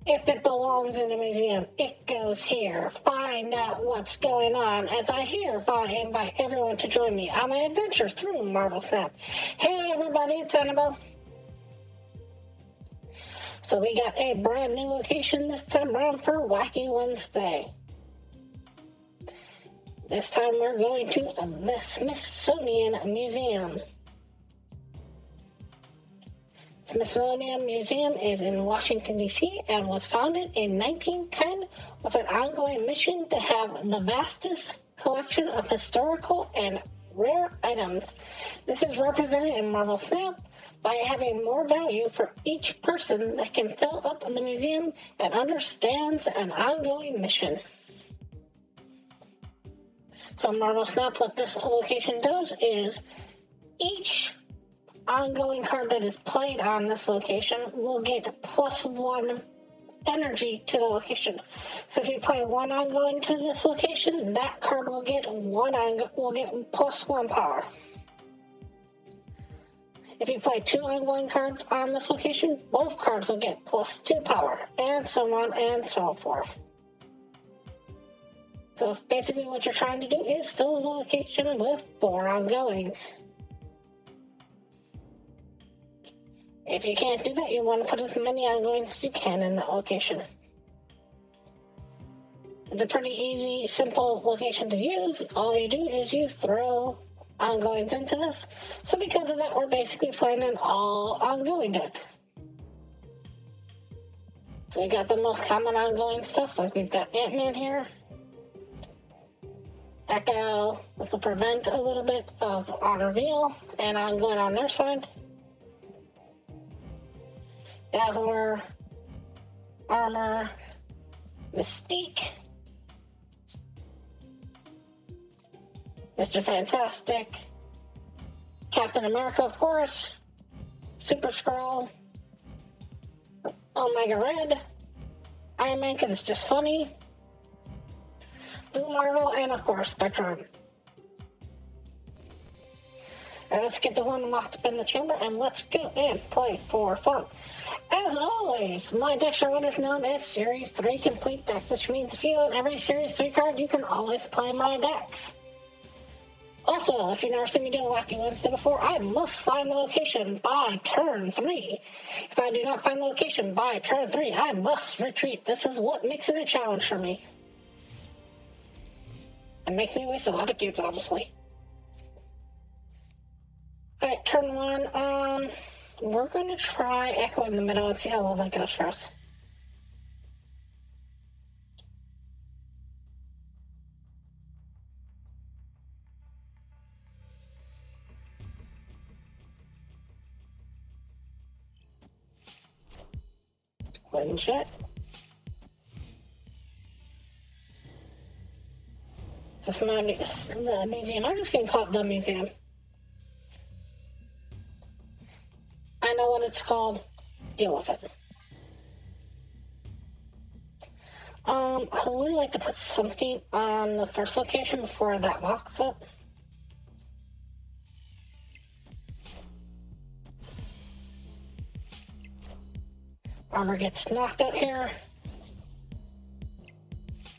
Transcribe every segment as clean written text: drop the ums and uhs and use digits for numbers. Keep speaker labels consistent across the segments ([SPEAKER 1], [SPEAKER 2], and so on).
[SPEAKER 1] If it belongs in a museum, it goes here. Find out what's going on as I hereby invite everyone to join me on my adventures through Marvel Snap. Hey everybody, it's Annabelle. So we got a brand new location this time around for Wacky Wednesday. This time we're going to the Smithsonian Museum. Smithsonian Museum is in Washington, D.C. and was founded in 1910 with an ongoing mission to have the vastest collection of historical and rare items. This is represented in Marvel Snap by having more value for each person that can fill up the museum and understands an ongoing mission. So Marvel Snap, what this location does is each ongoing card that is played on this location will get +1 energy to the location. So if you play one ongoing to this location, that card will get +1 power. If you play 2 ongoing cards on this location, both cards will get +2 power, and so on and so forth. So basically what you're trying to do is fill the location with 4 ongoings. If you can't do that, you want to put as many ongoings as you can in that location. It's a pretty easy, simple location to use. All you do is you throw ongoings into this. So because of that, we're basically playing an all ongoing deck. So we got the most common ongoing stuff, like we've got Ant-Man here. Echo, which will prevent a little bit of on reveal and ongoing on their side. Dazzler, Armor, Mystique, Mr. Fantastic, Captain America, of course, Super Skrull, Omega Red, Iron Man because it's just funny, Blue Marvel, and of course Spectrum. Let's get the one locked up in the chamber and let's go and play for fun. As always, my decks are what is known as Series 3 complete decks, which means if you own every Series 3 card, you can always play my decks. Also, if you've never seen me do a Wacky Wednesday before, I must find the location by turn 3. If I do not find the location by turn 3, I must retreat. This is what makes it a challenge for me. It makes me waste a lot of cubes, honestly. Alright, turn 1, we're going to try Echo in the middle and see how well that goes for us. Wind shot. This is the museum. I'm just going to call it the museum. I know what it's called. Deal with it. I would really like to put something on the first location before that locks up. Armor gets knocked out here.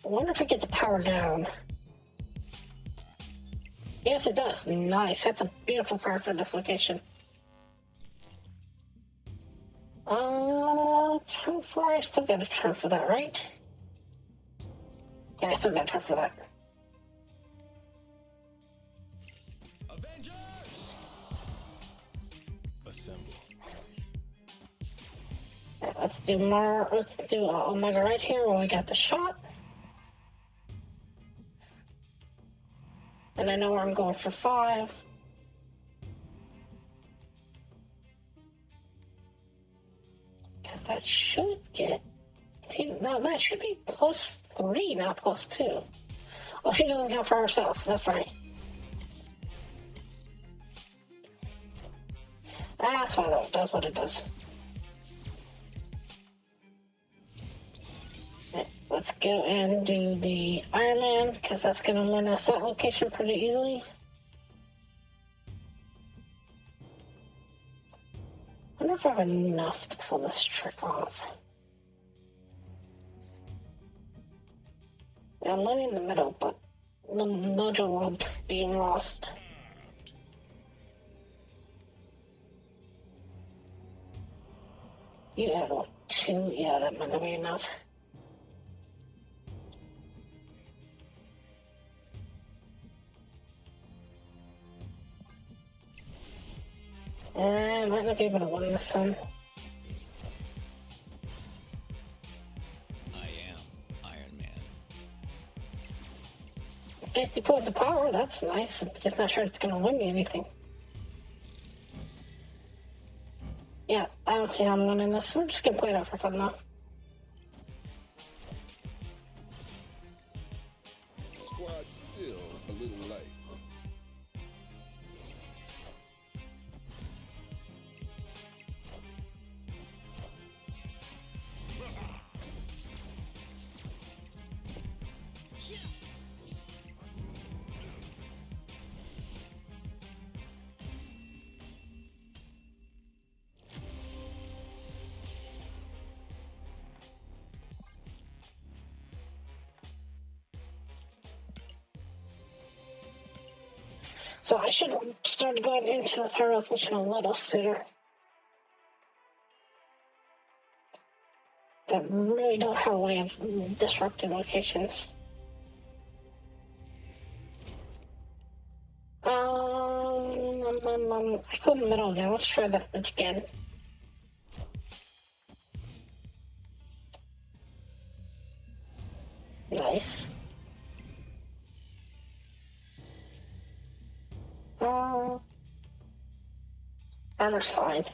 [SPEAKER 1] I wonder if it gets powered down. Yes, it does. Nice. That's a beautiful card for this location. Turn 4, I still got a turn for that, right? Yeah, I still got a turn for that.
[SPEAKER 2] Avengers! Assemble.
[SPEAKER 1] Right, let's do more. Let's do Omega right here where we got the shot. And I know where I'm going for 5. That should get... No, that should be +3, not +2. Oh, she doesn't count for herself. That's right. That's why that does what it does. Right, let's go and do the Iron Man, because that's going to win us that location pretty easily. I wonder if I have enough to pull this trick off. I'm winning in the middle, but the mojo world's being lost. You add 1, 2, yeah, that might not be enough. I might not be able to win this one.
[SPEAKER 2] I am Iron Man.
[SPEAKER 1] 50 points of power, that's nice. I'm just not sure it's going to win me anything. Yeah, I don't see how I'm winning this. We're just going to play it out for fun, though.
[SPEAKER 3] Squad's still a little light.
[SPEAKER 1] So I should have started going into the third location a little sooner. I really don't have a way of disrupting locations. I go in the middle again. Let's try that again. Nice. Armor's fine.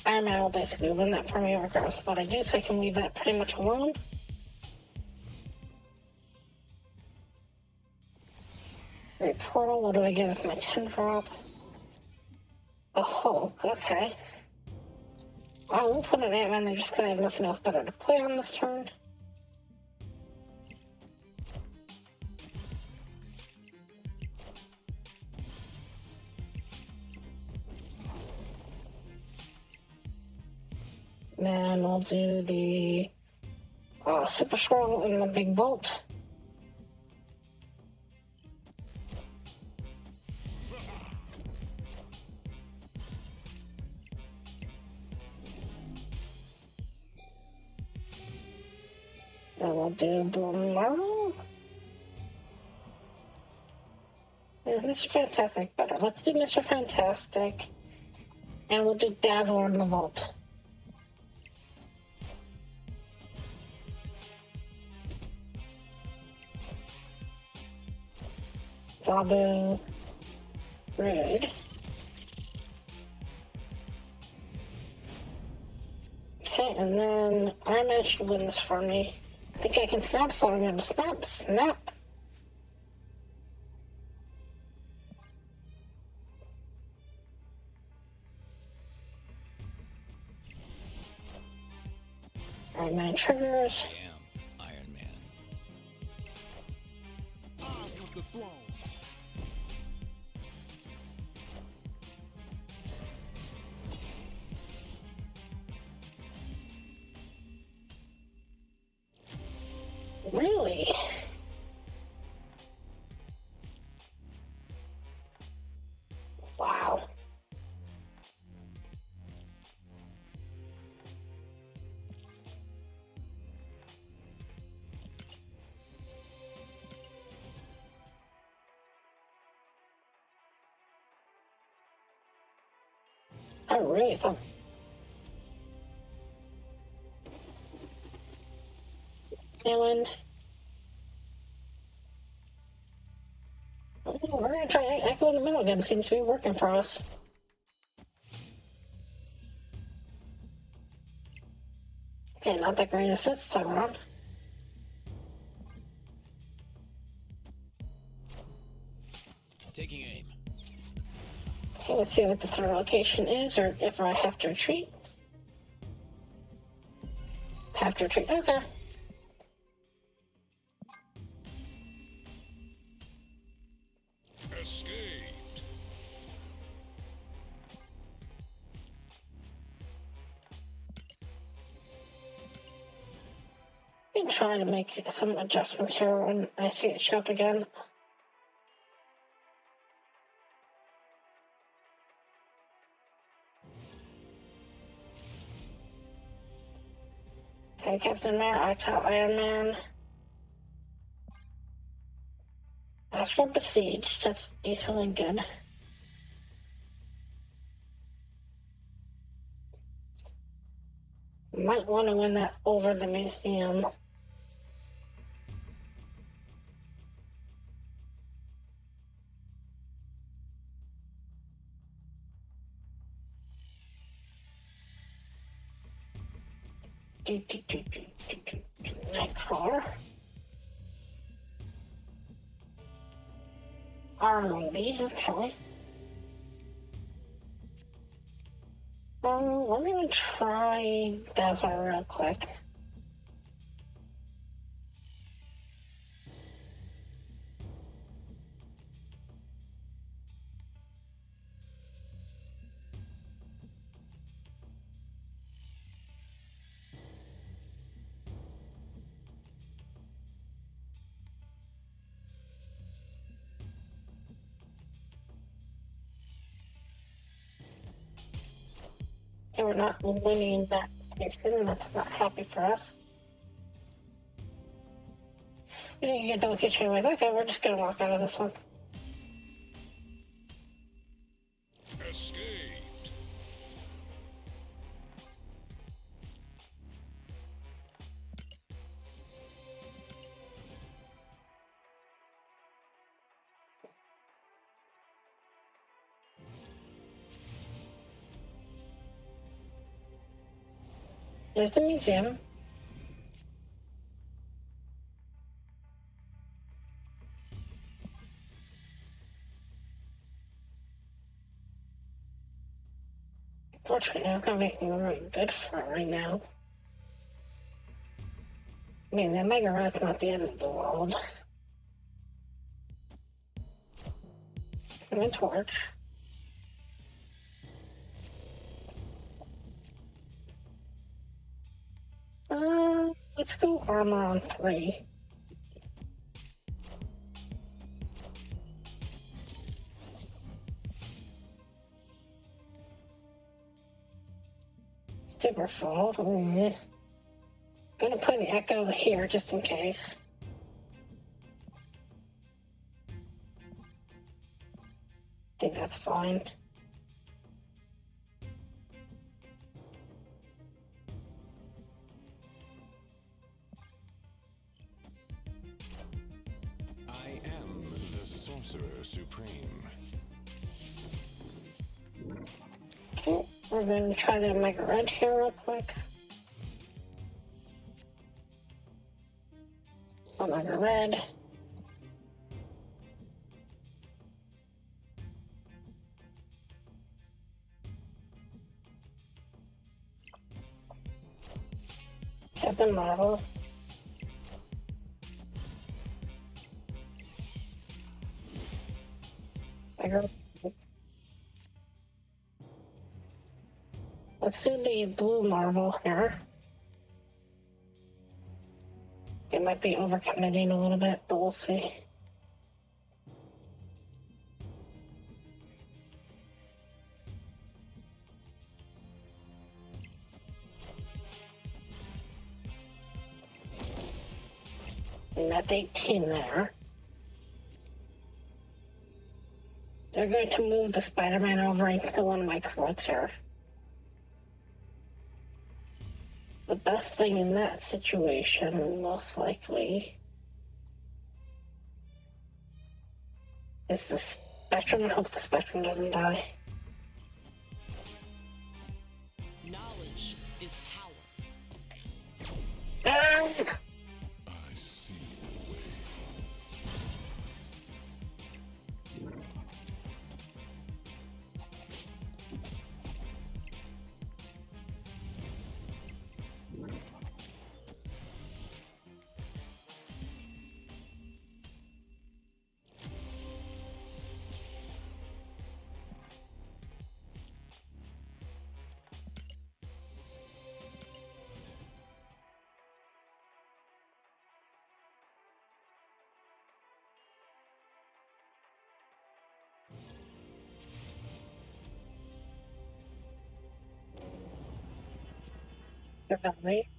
[SPEAKER 1] Iron Man will basically win that for me regardless of what I do, so I can leave that pretty much alone. Great portal, what do I get as my 10 drop? A Hulk, okay. I will put an Ant-Man there just because I have nothing else better to play on this turn. Then we'll do the Super Scroll in the big vault. Then we'll do Blue Marvel. Is Mr. Fantastic better? Let's do Mr. Fantastic. And we'll do Dazzler in the vault. Zabu. Rude. Okay, and then Iron Man should win this for me. I think I can snap, so I'm gonna snap, snap. Iron Man triggers.
[SPEAKER 2] I am Iron Man.
[SPEAKER 3] I want the throne.
[SPEAKER 1] Really? Wow. I really thought. And we're gonna try Echo in the middle again. Seems to be working for us. Okay, not that great this time around.
[SPEAKER 2] Taking aim.
[SPEAKER 1] Okay, let's see what the third location is, or if I have to retreat. Have to retreat. Okay.
[SPEAKER 3] Escaped.
[SPEAKER 1] can try to make some adjustments here when I see it show up again. Okay, Captain America, I call Iron Man. Astro Besieged, that's decently good. Might want to win that over the museum. Nightcrawler. Rarity, okay. Let me try Dazzler real quick. Okay, we're not winning that mission. That's not happy for us. We didn't get double kitchen anyways. Okay, we're just gonna walk out of this one.
[SPEAKER 3] Escaped.
[SPEAKER 1] There's the museum. Fortunately, I'm not making really good for it right now. I mean, the Mega Rat's not the end of the world. I'm in Torch. Let's go armor on 3. Super full. Gonna put the Echo here just in case. I think that's fine.
[SPEAKER 3] I am the Sorcerer Supreme.
[SPEAKER 1] Okay, we're going to try the Mega Red here real quick. Mega Red. Captain Marvel. Mega. Let's do the blue Marvel here. It might be overcommitting a little bit, but we'll see. And that's 18 there. They're going to move the Spider-Man over into one of my quotes here. The best thing in that situation, most likely, is the Spectrum. I hope the Spectrum doesn't die.
[SPEAKER 4] Knowledge is power.
[SPEAKER 3] I see the way.
[SPEAKER 1] About me.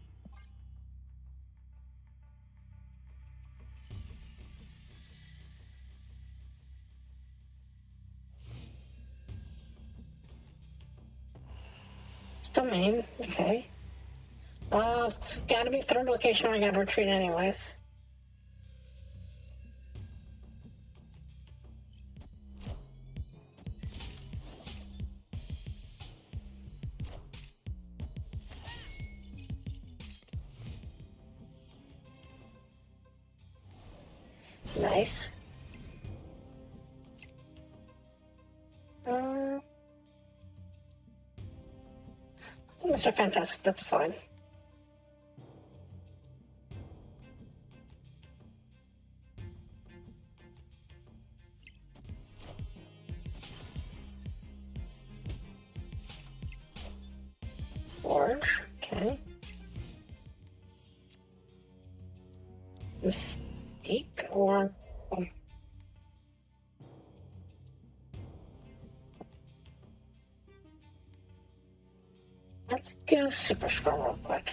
[SPEAKER 1] It's domain. Okay. It's gotta be third location. I gotta retreat anyways. Nice. Mr. Fantastic, that's fine. Orange, okay. Mystique or... Let's go Super Scroll real quick.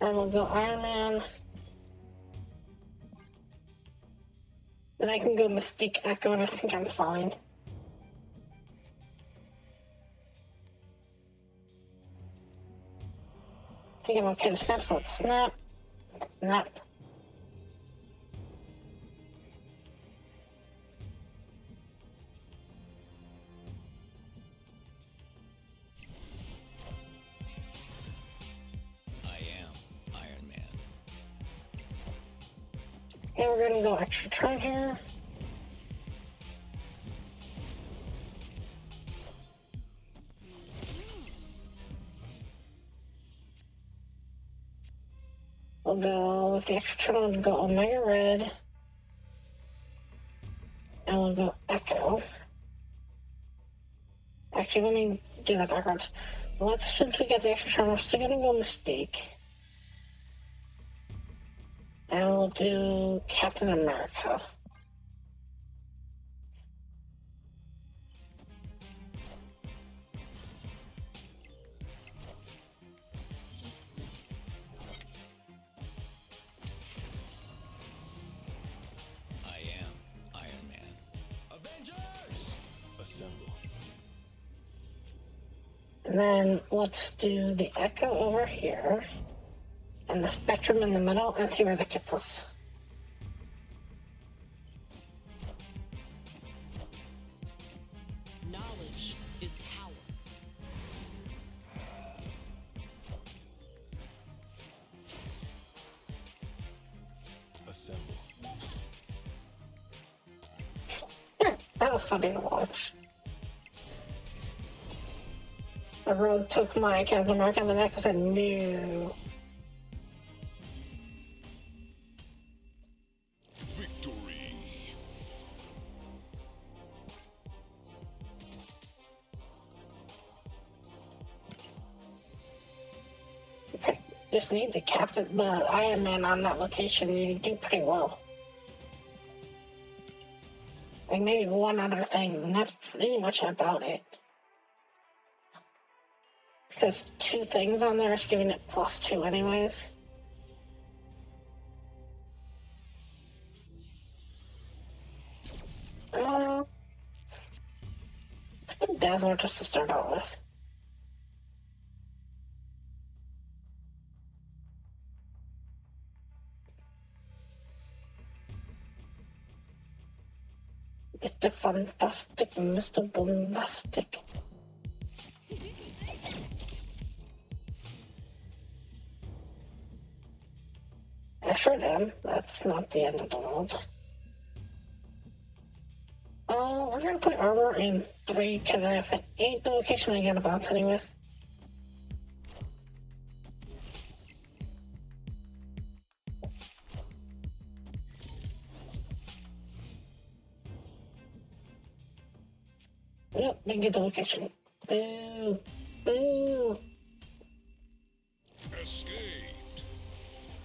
[SPEAKER 1] And we'll go Iron Man. Then I can go Mystique Echo, and I think I'm fine. I think I'm okay to snap, so let's snap. Snap.
[SPEAKER 2] I am Iron Man.
[SPEAKER 1] Okay, we're gonna go extra turn here. We'll go with the extra turn, we'll go Omega Red. And we'll go Echo. Actually, let me do that backwards. Since we got the extra turn, we're still gonna go Mystique. And we'll do Captain America.
[SPEAKER 2] I am Iron Man. Avengers!
[SPEAKER 3] Assemble.
[SPEAKER 1] And then let's do the Echo over here. And the Spectrum in the middle, and see where that gets us.
[SPEAKER 4] Knowledge is power.
[SPEAKER 3] Assemble.
[SPEAKER 1] That was funny to watch. The rogue took my Captain America in the neck and said, no.
[SPEAKER 3] Victory.
[SPEAKER 1] Okay, just need the Iron Man on that location, you do pretty well. Like maybe one other thing, and that's pretty much about it. Because 2 things on there is giving it +2 anyways. Let's put Dazzler just to start out with. Mr. Fantastic, Mr. Bombastic. I sure am. That's not the end of the world. We're gonna put armor in 3 because if it ain't the location I gotta bounce anyway. Yep, didn't get the location. Boo. Ooh.
[SPEAKER 3] Escaped.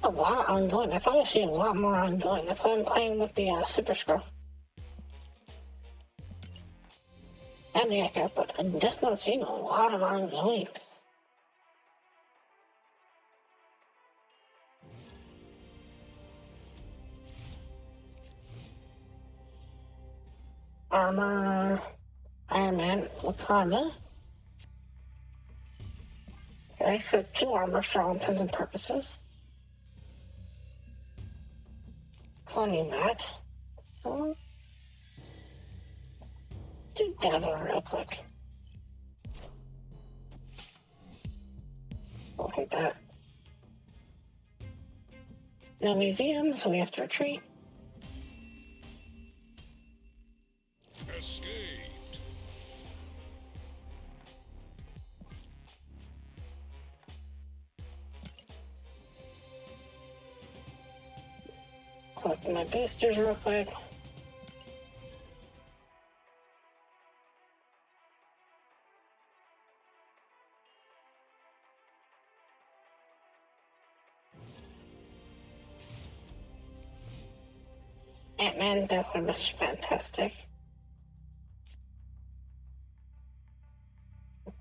[SPEAKER 1] A lot of ongoing. I thought I'd see a lot more ongoing. That's why I'm playing with the Super Scroll. And the Echo, but I'm just not seeing a lot of ongoing. Armor, Iron Man, Wakanda. Okay, so 2 armor for all intents and purposes. Cloning that. Do Dazzle real quick. I'll hit that. No museum, so we have to retreat.
[SPEAKER 3] Escaped.
[SPEAKER 1] Collect my boosters real quick. Ant-Man, definitely much fantastic.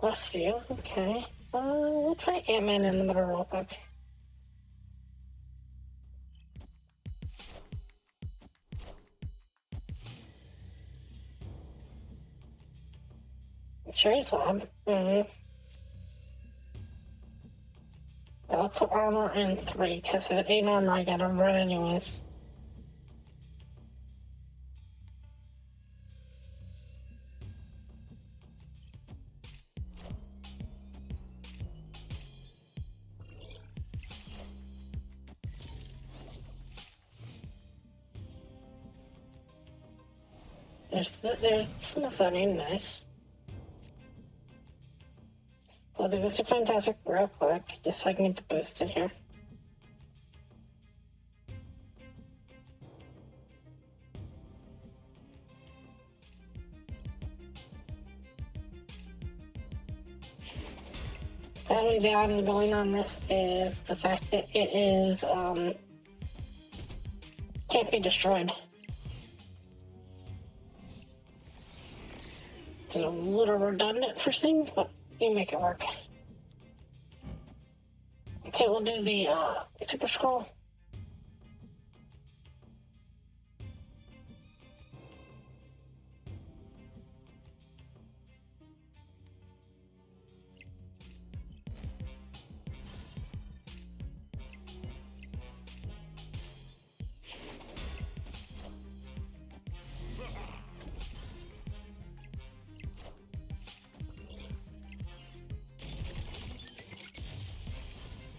[SPEAKER 1] Westview, okay. We'll try Ant-Man in the middle real quick. Cherry's Lab. I'll put armor in 3, because at 8 armor I gotta run anyways. There's Smithsonian, nice. I'll do Mr. Fantastic real quick, just so I can get the boost in here. Sadly, the ongoing on this is the fact that it is, can't be destroyed. It's a little redundant for things, but you make it work. Okay, we'll do the Super Scroll.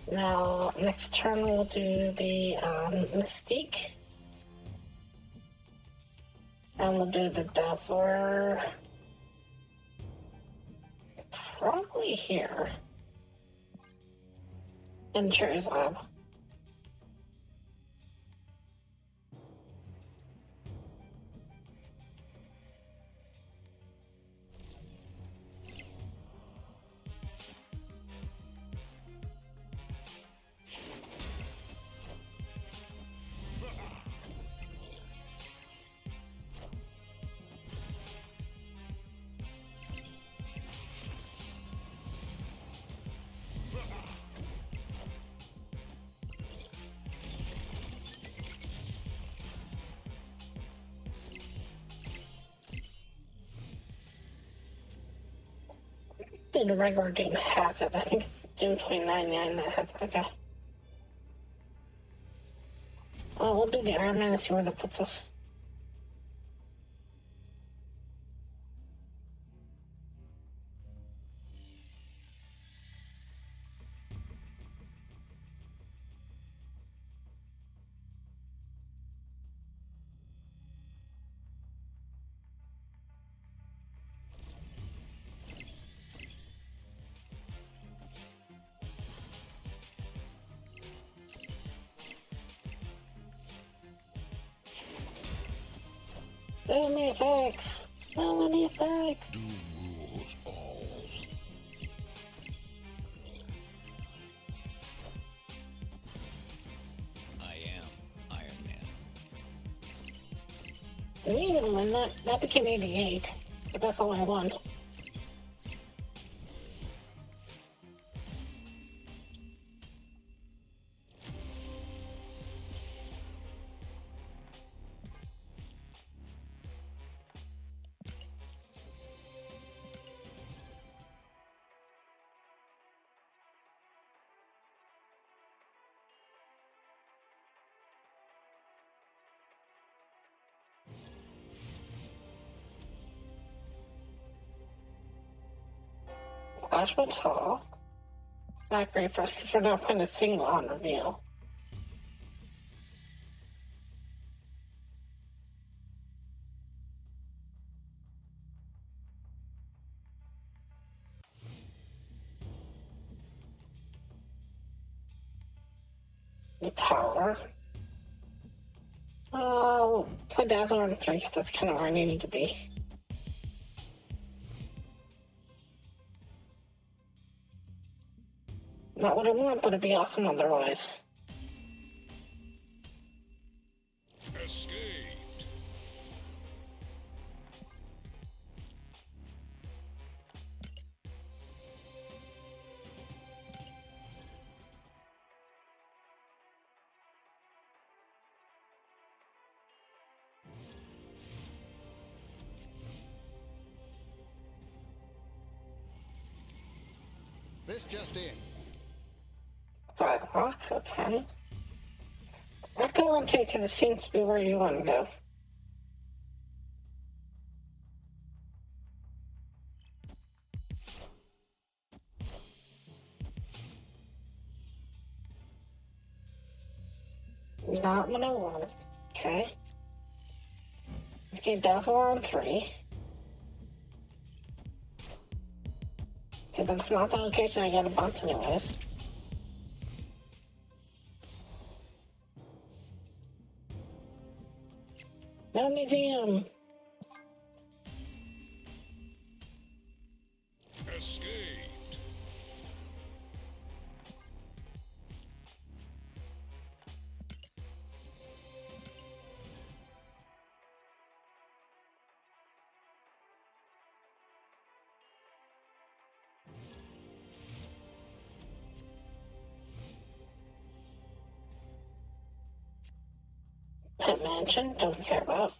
[SPEAKER 1] Now, next turn we'll do the Mystique. And we'll do the Dazzler. Probably here. In Cherry's Lab. The regular Doom has it. I think it's Doom 2099 that has it. Okay. We'll do the Iron Man and see where that puts us. So many effects! So many effects!
[SPEAKER 3] Doom rules all.
[SPEAKER 1] And even when that became 88, but that's only one. Flashman Hall. Not great for us because we're not putting a single on reveal. The tower. Oh, put Dazzle on 3 because that's kind of where I needed to be. Not what I want, but it'd be awesome otherwise.
[SPEAKER 3] Escaped.
[SPEAKER 5] This just in.
[SPEAKER 1] 5 rocks, okay. Not gonna want to because it seems to be where you want to go. Not what I wanted. Okay. Okay, Dazzle on 3. Okay, that's not the location I got a bounce anyways. No museum.
[SPEAKER 3] Escaped.
[SPEAKER 1] Pet mansion, don't care about.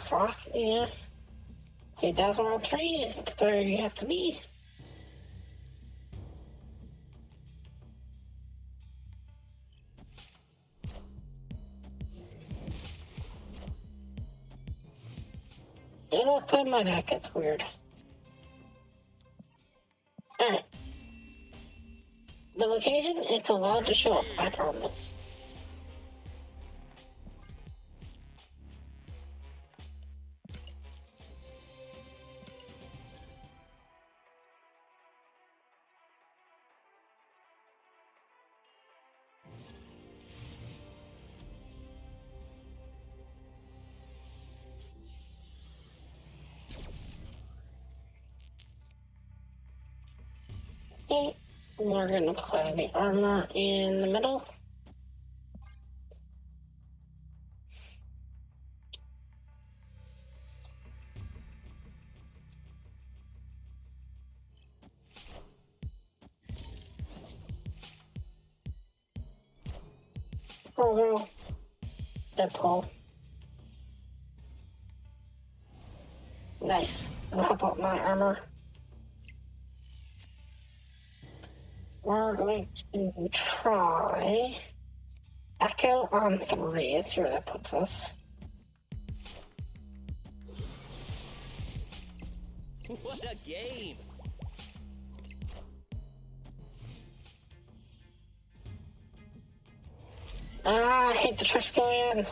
[SPEAKER 1] Frost, yeah. Okay, Dazzle on 3, where you have to be. They don't put my deck, it's weird. Alright. The location, it's allowed to show up, I promise. Okay, we're gonna play the armor in the middle. Girl, Deadpool. Nice. And how about my armor? We're going to try Echo on 3. Let's see where that puts us.
[SPEAKER 6] What a game!
[SPEAKER 1] I hate the trust going in.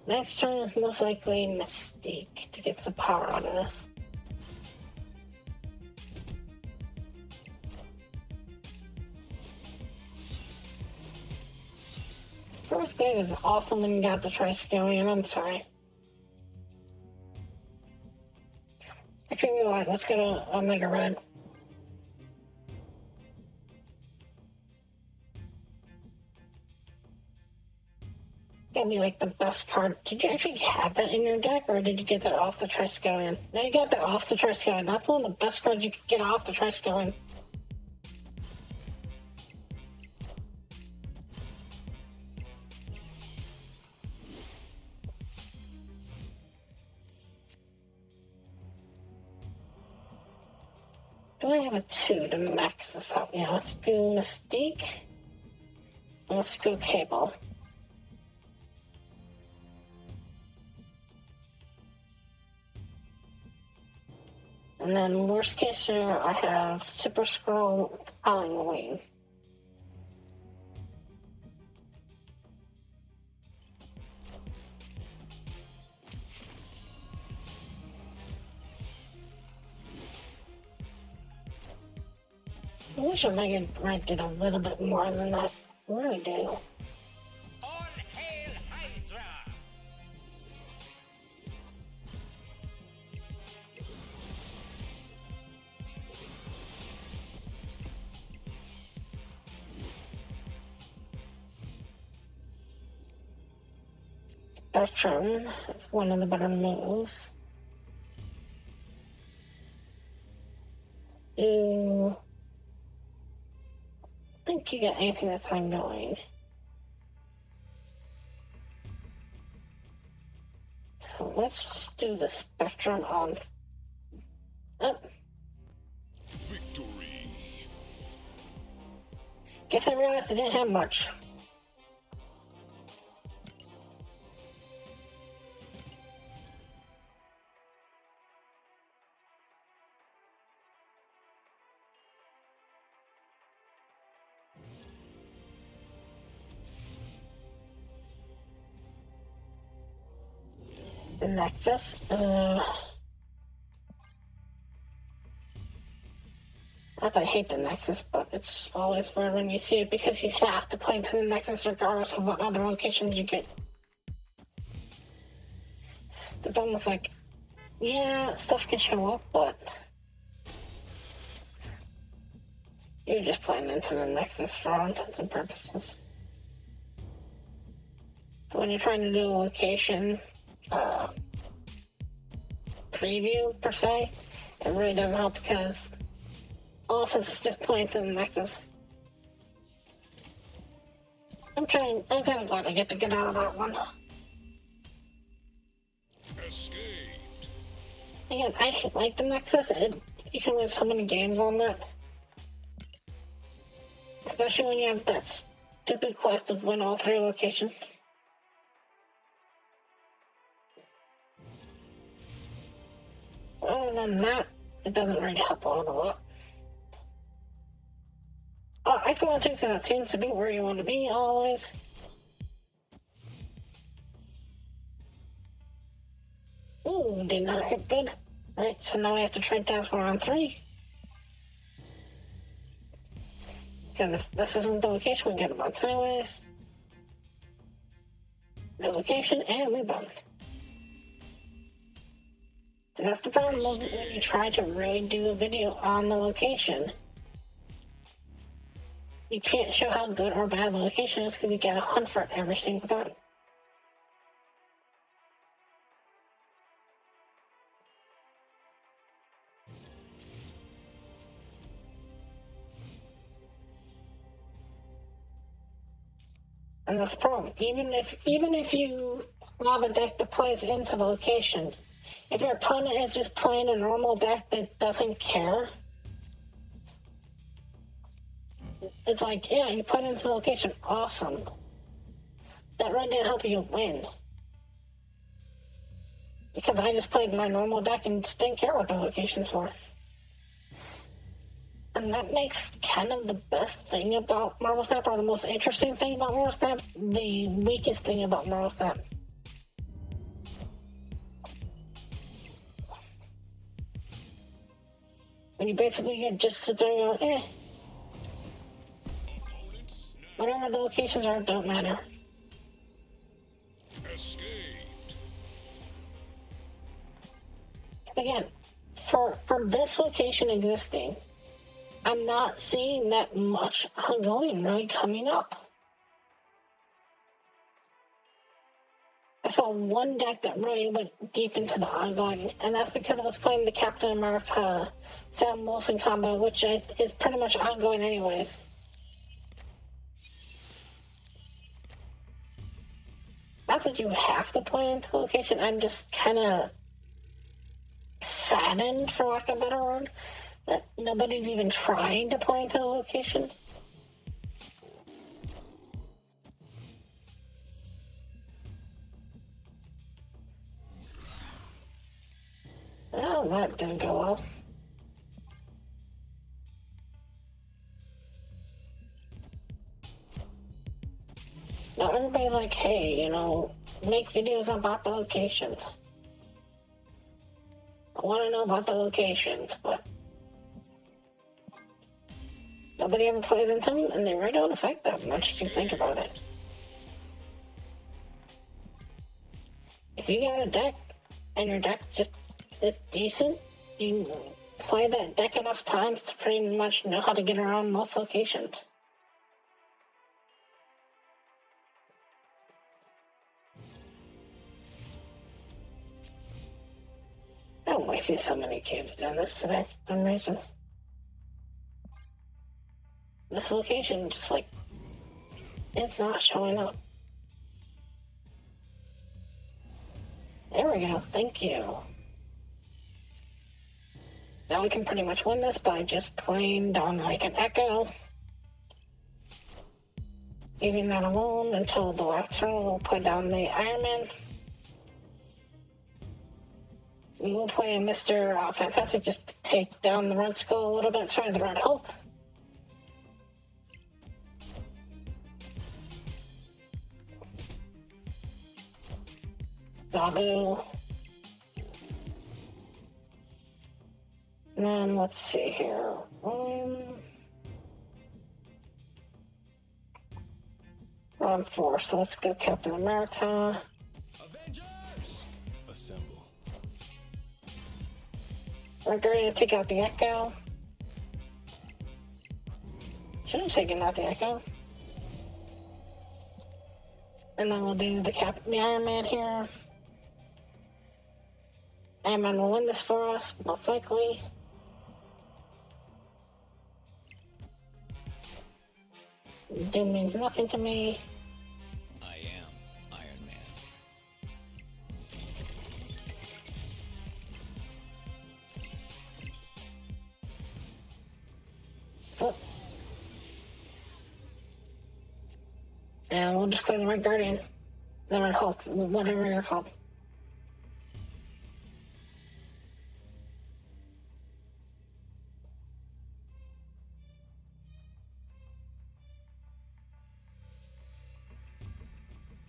[SPEAKER 1] Next turn is most likely Mystique to get some power out of this. First game is awesome when you got the Triskelion, I'm sorry. Actually, you know what, let's go to Omega Red. That'd be like the best card. Did you actually have that in your deck, or did you get that off the Triskelion? No, you got that off the Triskelion. That's one of the best cards you could get off the Triskelion. Do I have a 2 to max this out? Yeah, let's do Mystique. And let's go Cable. And then worst case scenario, I have Super Scroll Howling Wing. I wish I might get a little bit more than that. I really do.
[SPEAKER 6] All hail Hydra!
[SPEAKER 1] Spectrum is one of the better moves. I think you get anything that's ongoing. So let's just do the Spectrum on. Oh.
[SPEAKER 3] Victory.
[SPEAKER 1] Guess I realized I didn't have much. The Nexus, not that I hate the Nexus, but it's always weird when you see it because you have to play to the Nexus regardless of what other locations you get. It's almost like, yeah, stuff can show up, but you're just playing into the Nexus for all intents and purposes. So when you're trying to do a location, preview per se, it really doesn't help because also it's just playing to the Nexus. I'm kind of glad I get to get out of that one.
[SPEAKER 3] Escaped.
[SPEAKER 1] Again, I like the Nexus. You can win so many games on that. Especially when you have that stupid quest of win all 3 locations. Other than that, it doesn't really help a lot. I go on to because it seems to be where you want to be always. Ooh, did not hit good. Right, so now we have to trade Taskbar on 3. Because if this isn't the location, we get a bounce anyways. The location, and we bounce. That's the problem when you try to really do a video on the location. You can't show how good or bad the location is because you gotta hunt for it every single time. And that's the problem. Even if you have a deck that plays into the location, if your opponent is just playing a normal deck that doesn't care, it's like, yeah, you put it into the location, awesome. That really didn't help you win. Because I just played my normal deck and just didn't care what the locations were. And that makes kind of the best thing about Marvel Snap, or the most interesting thing about Marvel Snap, the weakest thing about Marvel Snap. When you basically can just sit there and go, whatever the locations are, don't matter.
[SPEAKER 3] Escaped.
[SPEAKER 1] Again, for this location existing, I'm not seeing that much ongoing really coming up. I saw one deck that really went deep into the ongoing, and that's because I was playing the Captain America Sam Wilson combo, which is pretty much ongoing anyways. Not that you have to play into the location, I'm just kind of saddened, for lack of a better word, that nobody's even trying to play into the location. Well, that didn't go well. Now everybody's like, hey, make videos about the locations. I want to know about the locations, but nobody ever plays into them, and they really don't affect that much if you think about it. If you got a deck, and your deck just is decent, you can play that deck enough times to pretty much know how to get around most locations. I'm wasting so many cubes doing this today for some reason. This location just is not showing up. There we go, thank you. Now we can pretty much win this by just playing down like an Echo. Leaving that alone until the last turn. We'll put down the Iron Man. We will play a Mr. Fantastic just to take down the Red Skull a little bit. Sorry, the Red Hulk. Zabu. And then let's see here. Round 4, so let's go Captain America.
[SPEAKER 2] Avengers! Assemble.
[SPEAKER 1] We're going to take out the Echo. Should have taken out the Echo. And then we'll do the Iron Man here. Iron Man will win this for us, most likely. Doom means nothing to me.
[SPEAKER 2] I am Iron Man.
[SPEAKER 1] Flip. And we'll just play the Red Guardian. The Red Hulk, whatever you're called.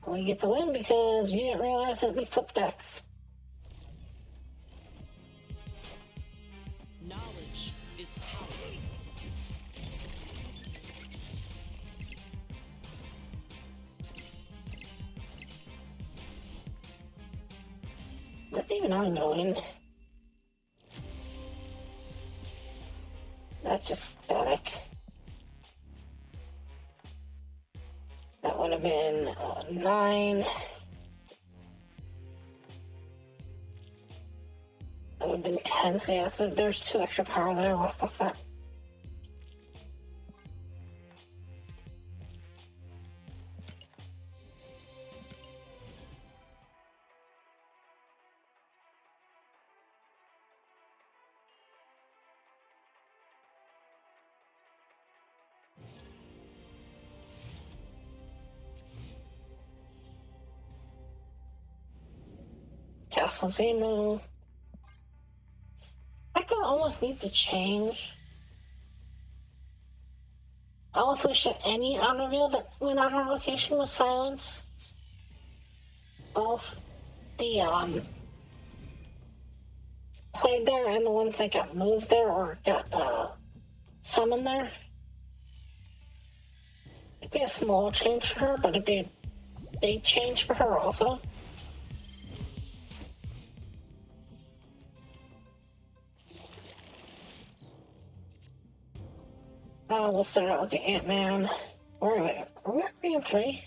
[SPEAKER 1] We get to win because you didn't realize that we flipped decks.
[SPEAKER 4] Knowledge is power.
[SPEAKER 1] That's even ongoing. That's just static. That would have been 9. That would have been 10. So yeah, so there's 2 extra power that I lost off that. Castle Zemo. Echo almost needs a change. I almost wish that any unreveal that went out on location was silence. Both the played there and the ones that got moved there or got summoned there. It'd be a small change for her, but it'd be a big change for her also. We'll start out with the Ant-Man. Where are we? Are we already in 3?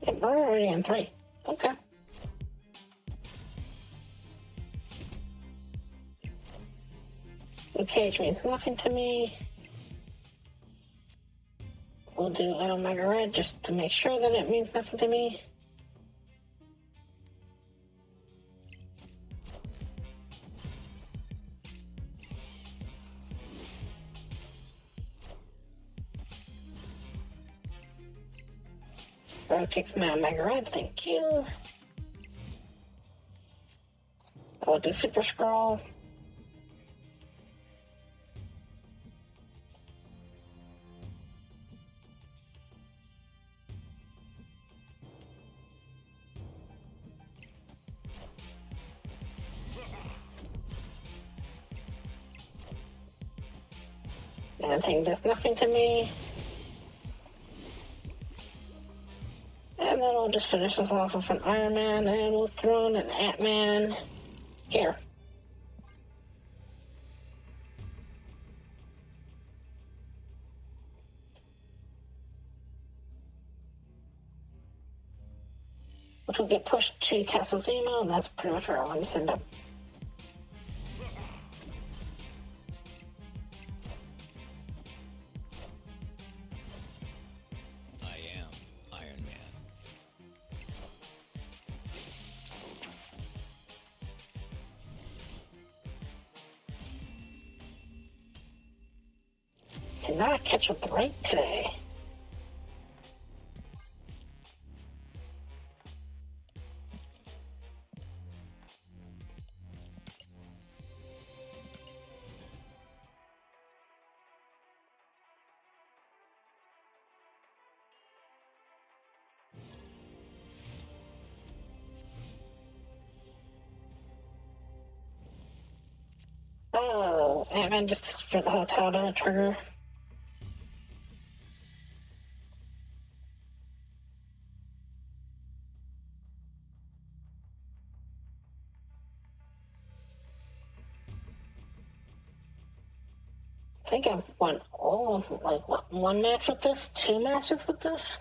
[SPEAKER 1] Yeah, we're already in 3. Okay. Luke Cage means nothing to me. We'll do Omega Red just to make sure that it means nothing to me. I'll take my Omega Red, thank you. I will do Super Scroll. That thing does nothing to me. And then we'll just finish this off with an Iron Man, and we'll throw in an Ant-Man here. Which will get pushed to Castle Zemo, and that's pretty much where I want to end up. Cannot catch a break today. Oh, Ant-Man just for the hotel to trigger. I think I've won all of, like, what, 1 match with this? 2 matches with this?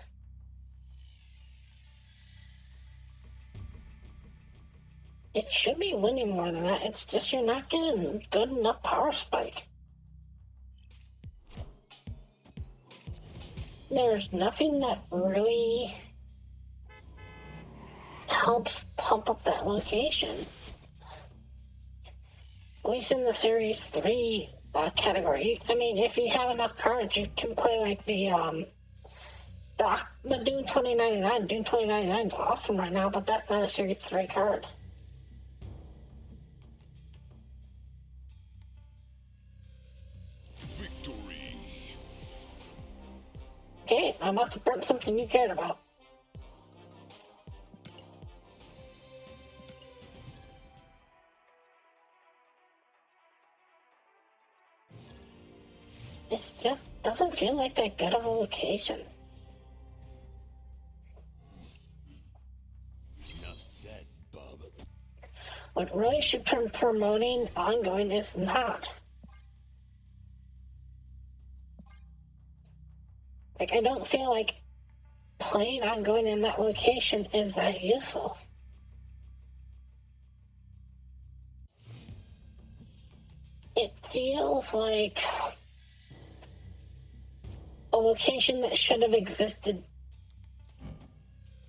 [SPEAKER 1] It should be winning more than that. It's just you're not getting good enough power spike. There's nothing that really helps pump up that location. At least in the Series 3 category. I mean, if you have enough cards, you can play like the Dune 2099. Dune 2099 is awesome right now, but that's not a Series 3 card.
[SPEAKER 3] Victory.
[SPEAKER 1] Okay, I must have burnt something you cared about. It just doesn't feel like that good of a location.
[SPEAKER 2] Enough said, bub.
[SPEAKER 1] What really should be promoting ongoing is not. Like, I don't feel like playing ongoing in that location is that useful. It feels like a location that should have existed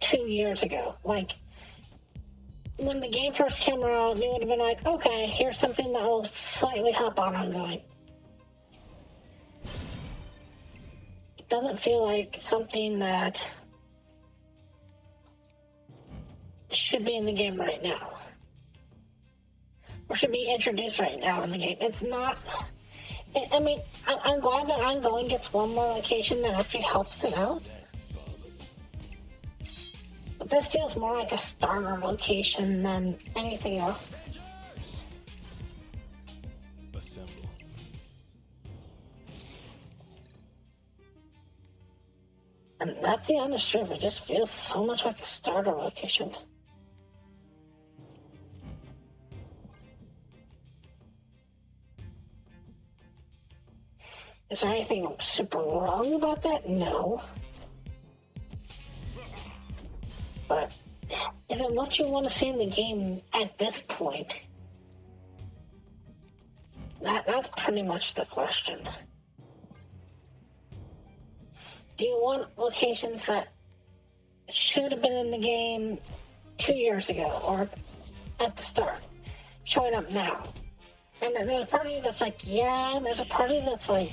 [SPEAKER 1] 2 years ago. Like, when the game first came around, it would have been like, okay, here's something that will slightly help on ongoing. It doesn't feel like something that should be in the game right now. Or should be introduced right now in the game. It's not... I mean, I'm glad that ongoing gets one more location that actually helps it out. But this feels more like a starter location than anything else.
[SPEAKER 2] assemble.
[SPEAKER 1] And that's the honest truth. It just feels so much like a starter location. Is there anything super wrong about that? No. But is it what you want to see in the game at this point? That's pretty much the question. Do you want locations that should have been in the game 2 years ago or at the start, showing up now? And then there's a part of you that's like, yeah, and there's a part of you that's like,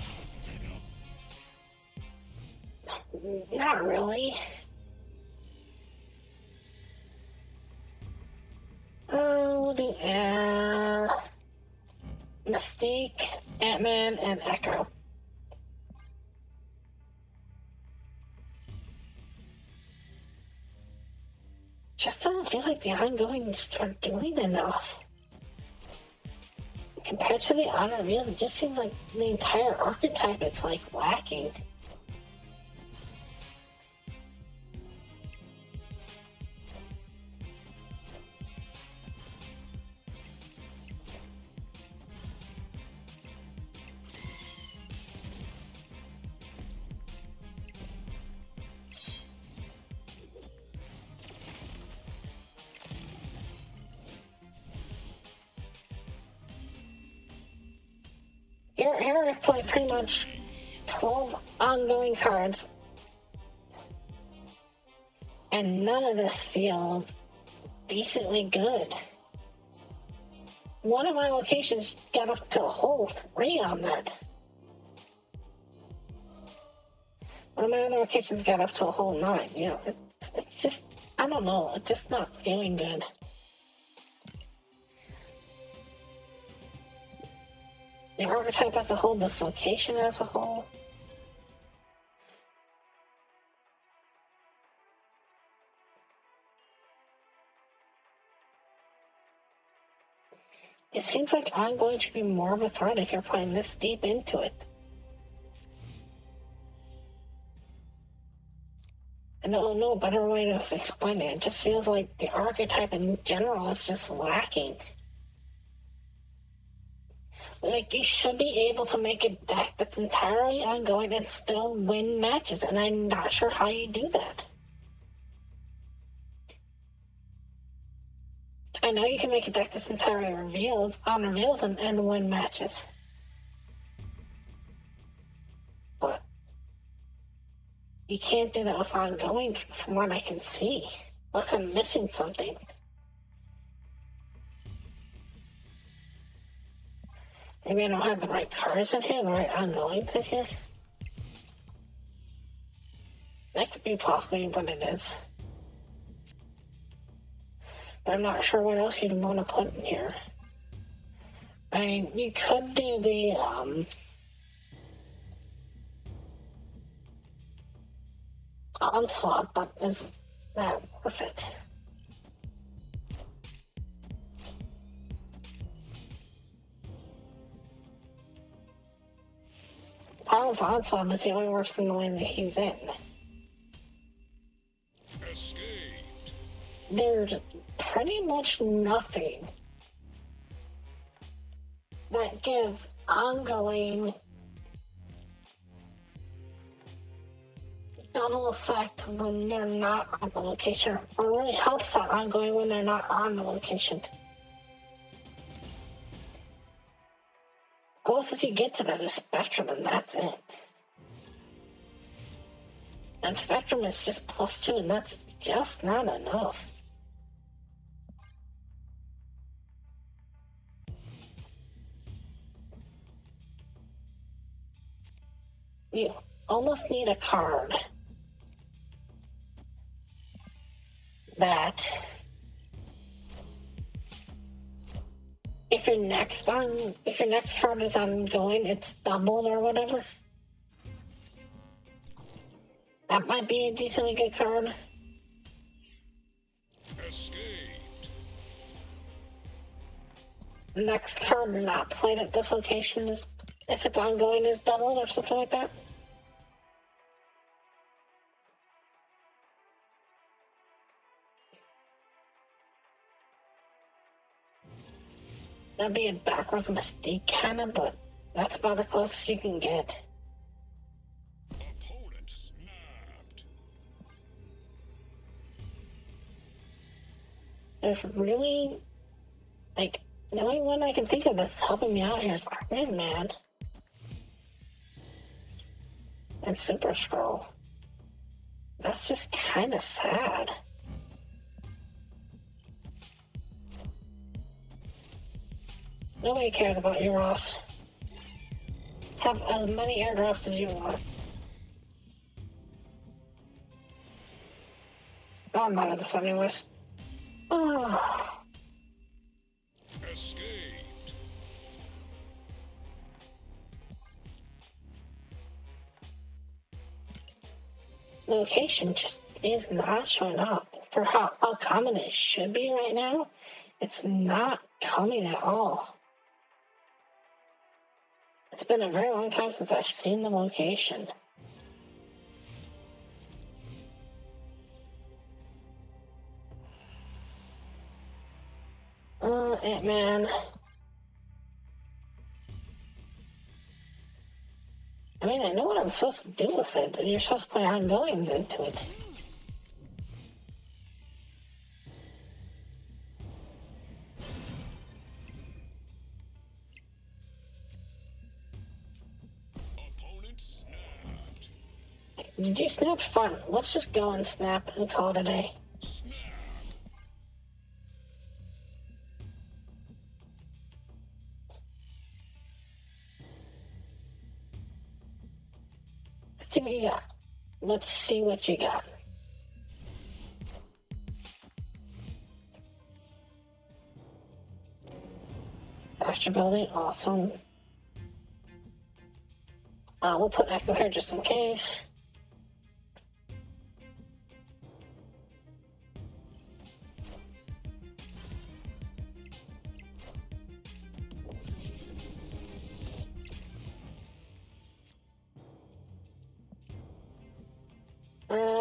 [SPEAKER 1] not really. We'll do Mystique, Ant-Man, and Echo. Just doesn't feel like the ongoings are doing enough. Compared to the honor reveals, it just seems like the entire archetype is like lacking. Here I've played pretty much 12 ongoing cards, and none of this feels decently good. One of my locations got up to a whole 3 on that. One of my other locations got up to a whole 9. You know, it's just, I don't know, it's just not feeling good. The archetype as a whole, this location as a whole. It seems like ongoing should be more of a threat if you're playing this deep into it. I don't know a better way to explain it. It just feels like the archetype in general is just lacking. Like, you should be able to make a deck that's entirely ongoing and still win matches, and I'm not sure how you do that. I know you can make a deck that's entirely on reveals and win matches. But you can't do that with ongoing from what I can see. Unless I'm missing something. Maybe I don't have the right cards in here, the right ongoings in here. That could be possibly what it is. But I'm not sure what else you'd want to put in here. I mean, you could do the, onslaught, but is that worth it? Power of onslaught is the only works in the way that he's in.
[SPEAKER 3] Escaped.
[SPEAKER 1] There's pretty much nothing that gives ongoing double effect when they're not on the location, or really helps that ongoing when they're not on the location. Closest you get to that is Spectrum, and that's it. And Spectrum is just +2, and that's just not enough. You almost need a card that, if your next card is ongoing, it's doubled or whatever. That might be a decently good card.
[SPEAKER 3] Escaped.
[SPEAKER 1] next card not played at this location is, if it's ongoing, is doubled or something like that. That'd be a backwards mistake, kind of, but that's about the closest you can get.
[SPEAKER 3] Opponent snapped.
[SPEAKER 1] There's really, like, the only one I can think of that's helping me out here is Iron Man. And Super Scroll. That's just kind of sad. Nobody cares about you, Ross. Have as many airdrops as you want. Oh, I'm out of this anyways. Oh.
[SPEAKER 3] Escaped.
[SPEAKER 1] Location just is not showing up. For how common it should be right now, it's not coming at all. It's been a very long time since I've seen the location. Ant-Man. I mean, I know what I'm supposed to do with it. You're supposed to put ongoings into it.
[SPEAKER 3] Opponent snapped.
[SPEAKER 1] Did you snap? Fun. Let's just go and snap and call it a day.
[SPEAKER 3] Snap.
[SPEAKER 1] Let's see what you got. Let's see what you got. Extra building, awesome. We'll put Echo here just in case.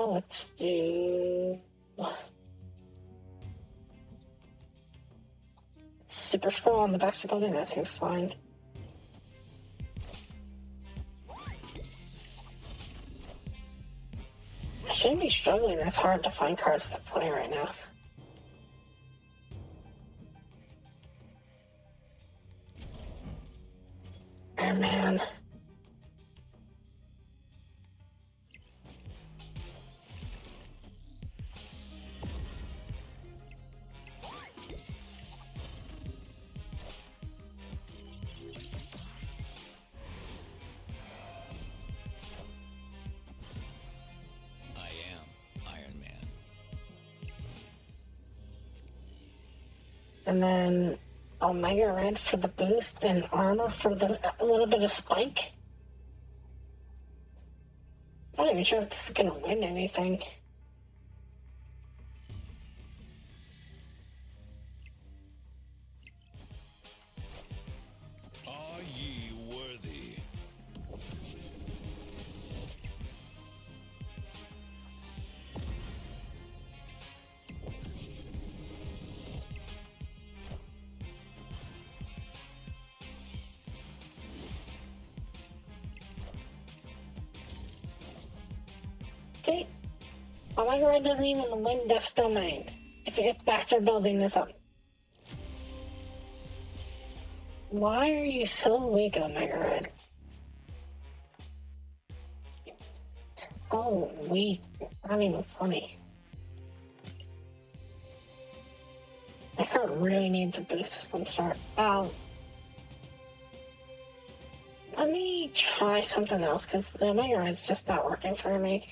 [SPEAKER 1] Let's do Super Scroll on the Baxter building. That seems fine. I shouldn't be struggling. That's hard to find cards to play right now. Iron Man. And then Omega Red for the boost and armor for the a little bit of spike. I'm not even sure if this is going to win anything.
[SPEAKER 3] Are ye worthy?
[SPEAKER 1] See? Omega Red doesn't even win Death's Domain if Baxter building this up. Why are you so weak, Omega Red? So weak. Not even funny. That card really needs a boost from start. Let me try something else, because the Omega Red's just not working for me.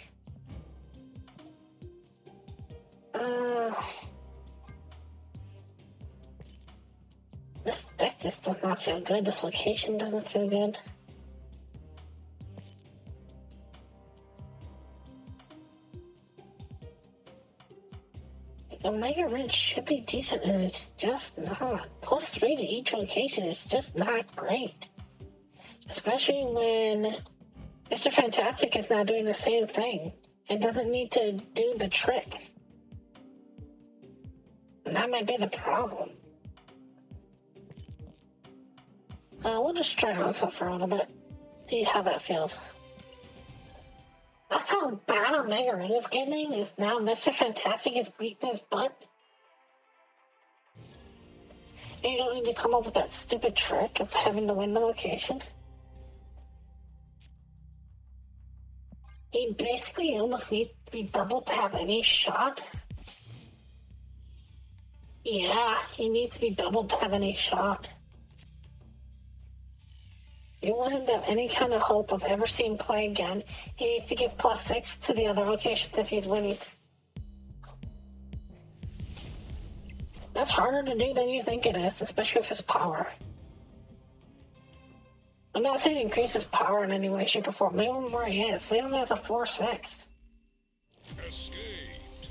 [SPEAKER 1] This deck just does not feel good. This location doesn't feel good. Omega Ridge should be decent, and it's just not. +3 to each location is just not great. Especially when Mr. Fantastic is now doing the same thing and doesn't need to do the trick. And that might be the problem. We'll just try on stuff for a little bit. See how that feels. That's how bad Omega Red is getting, if now Mr. Fantastic is beating his butt. And you don't need to come up with that stupid trick of having to win the location. He basically almost needs to be doubled to have any shot. Yeah, he needs to be doubled to have any shot. If you want him to have any kind of hope of ever seeing play again, he needs to get +6 to the other locations if he's winning. That's harder to do than you think it is, especially with his power. I'm not saying increase his power in any way, shape, or form. Leave him where he is. Leave him as a 4/6.
[SPEAKER 3] Escaped.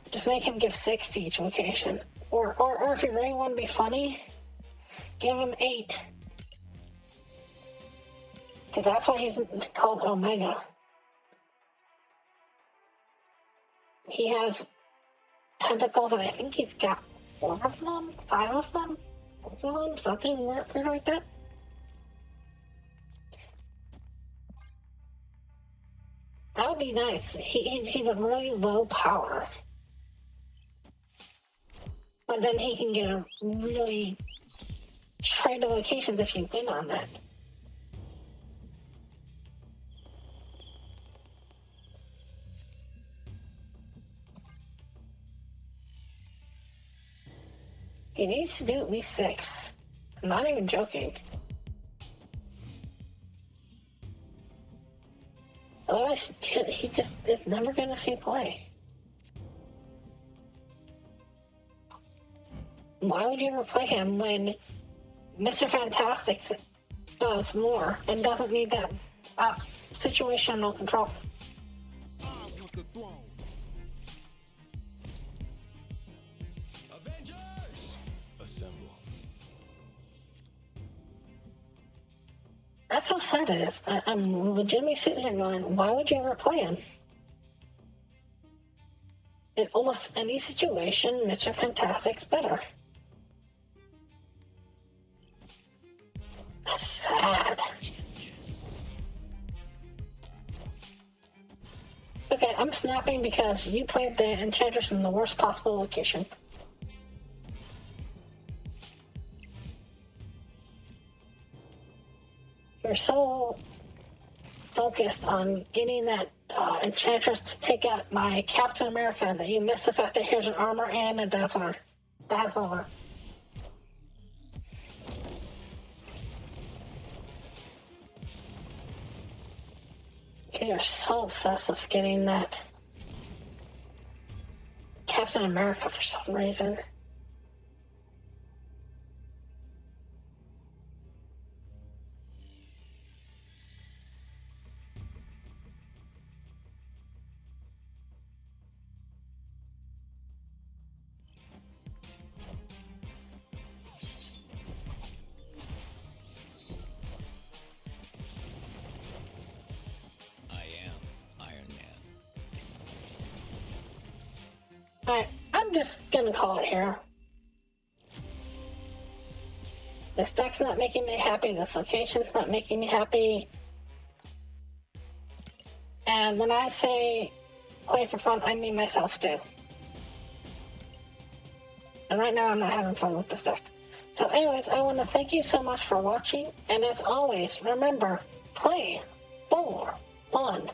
[SPEAKER 1] Just make him give 6 to each location. Or if you really want to be funny, give him 8. Because that's why he's called Omega. He has tentacles, and I think he's got 4 of them, 5 of them, something weird like that. That would be nice. He's a really low power. But then he can get a really trade of locations if you win on that. He needs to do at least 6. I'm not even joking. Otherwise, he just is never going to see play. Why would you ever play him when Mr. Fantastic does more and doesn't need that situational control?
[SPEAKER 2] I want the throne.
[SPEAKER 6] Avengers!
[SPEAKER 2] Assemble.
[SPEAKER 1] That's how sad it is. I'm legitimately sitting here going, why would you ever play him? In almost any situation, Mr. Fantastic's better. That's sad. Okay, I'm snapping because you played the Enchantress in the worst possible location. You're so focused on getting that Enchantress to take out my Captain America that you missed the fact that here's an armor and a dazzler. You're so obsessed with getting that Captain America for some reason. Alright, I'm just gonna call it here. This deck's not making me happy, this location's not making me happy. And when I say play for fun, I mean myself too. And right now I'm not having fun with this deck. So anyways, I want to thank you so much for watching, and as always, remember, play for fun.